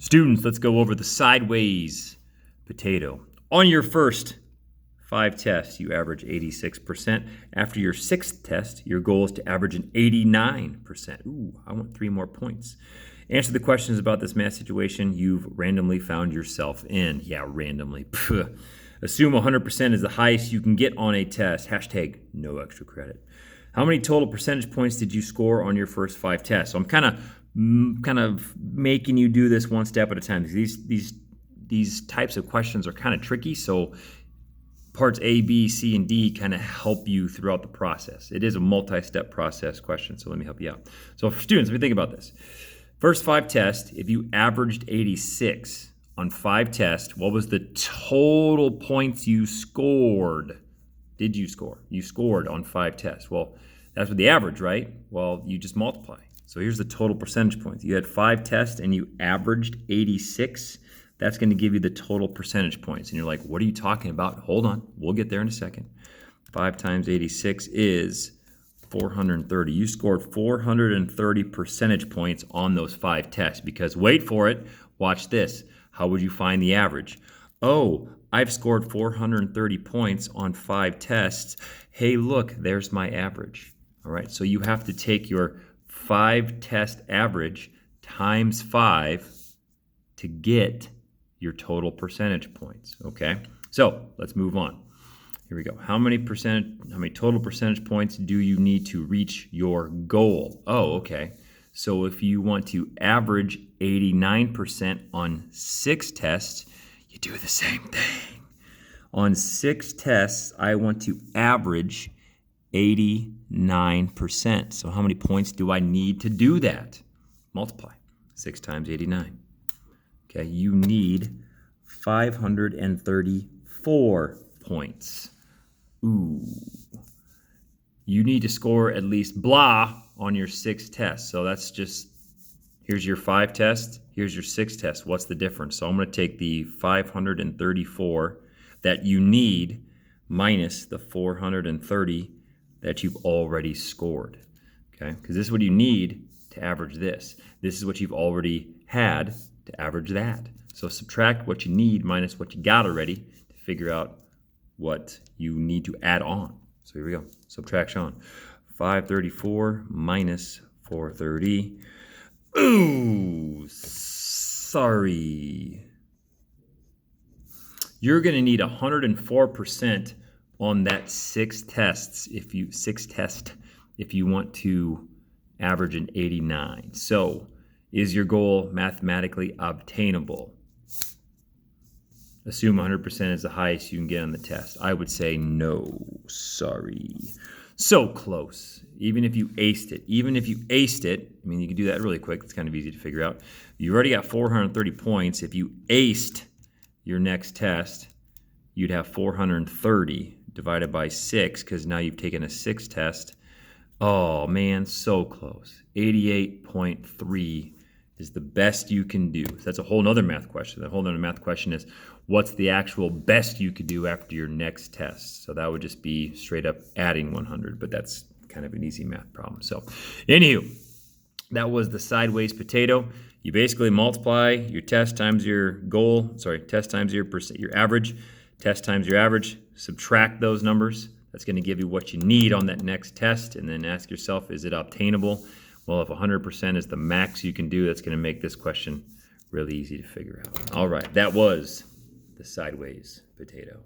Students, let's go over the sideways potato. On your first 5 tests, you average 86%. After your 6th test, your goal is to average an 89%. Ooh, I want 3 more points. Answer the questions about this math situation you've randomly found yourself in. Yeah, randomly. Pugh. Assume 100% is the highest you can get on a test. Hashtag no extra credit. How many total percentage points did you score on your first 5 tests? So I'm kind of making you do this one step at a time. These types of questions are kind of tricky, so parts A, B, C, and D kind of help you throughout the process. It is a multi-step process question, so let me help you out. So for students, let me think about this. First 5 tests, if you averaged 86 on 5 tests, what was the total points you scored? Did you score? You scored on 5 tests. Well, that's what the average, right? Well, you just multiply. So here's the total percentage points. You had 5 tests and you averaged 86. That's going to give you the total percentage points. And you're like, what are you talking about? Hold on. We'll get there in a second. 5 times 86 is 430. You scored 430 percentage points on those 5 tests because, wait for it, watch this. How would you find the average? Oh, I've scored 430 points on 5 tests. Hey, look, there's my average. All right, so you have to take your 5 test average times 5 to get your total percentage points, okay? So let's move on. Here we go. How many total percentage points do you need to reach your goal? Oh, okay. So if you want to average 89% on 6 tests, you do the same thing. On 6 tests, I want to average 89%. So how many points do I need to do that? Multiply. 6 times 89. Okay, you need 534 points. Ooh. You need to score at least blah on your 6 tests. So that's just, here's your 5 tests, here's your 6 tests. What's the difference? So I'm going to take the 534 that you need minus the 430 that you've already scored. Okay? Because this is what you need to average this. This is what you've already had to average that. So subtract what you need minus what you got already to figure out what you need to add on. So here we go. Subtraction. 534 minus 430. Ooh, sorry. You're going to need 104% on that 6 tests if you want to average an 89. So, is your goal mathematically obtainable? Assume 100% is the highest you can get on the test. I would say no, sorry. So close. Even if you aced it, I mean, you can do that really quick. It's kind of easy to figure out. You already got 430 points. If you aced your next test, you'd have 430 divided by 6 because now you've taken a 6 test. Oh, man, so close. 88.3 is the best you can do. So that's a whole nother math question. The whole nother math question is, what's the actual best you could do after your next test? So that would just be straight up adding 100, but that's kind of an easy math problem. So anywho, that was the sideways potato. You basically multiply your test times your goal, test times your average, test times your average, subtract those numbers. That's going to give you what you need on that next test, and then ask yourself, is it obtainable? Well, if 100% is the max you can do, that's going to make this question really easy to figure out. All right, that was the sideways potato.